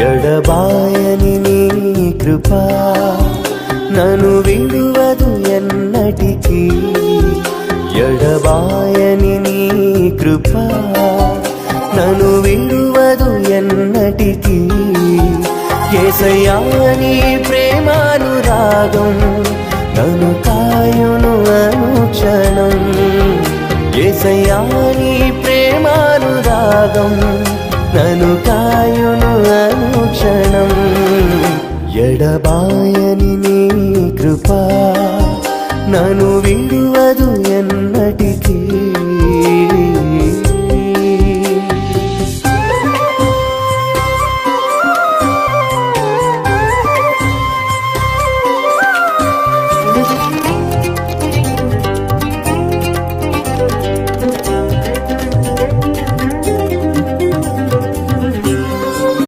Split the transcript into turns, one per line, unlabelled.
ఎడబాయని నీ కృపా నన్ను విడువదు ఎన్నటికీ ఎడబాయని నీ కృపా నన్ను విడువదు ఎన్నటికీ యేసయ్యా నీ ప్రేమానురాగం నన్ను కాయును అనుక్షణం యేసయ్యా నీ ప్రేమానురాగం నన్ను కాయును అనుక్షణం ఎడబాయని నీ కృపా నన్ను విడువదు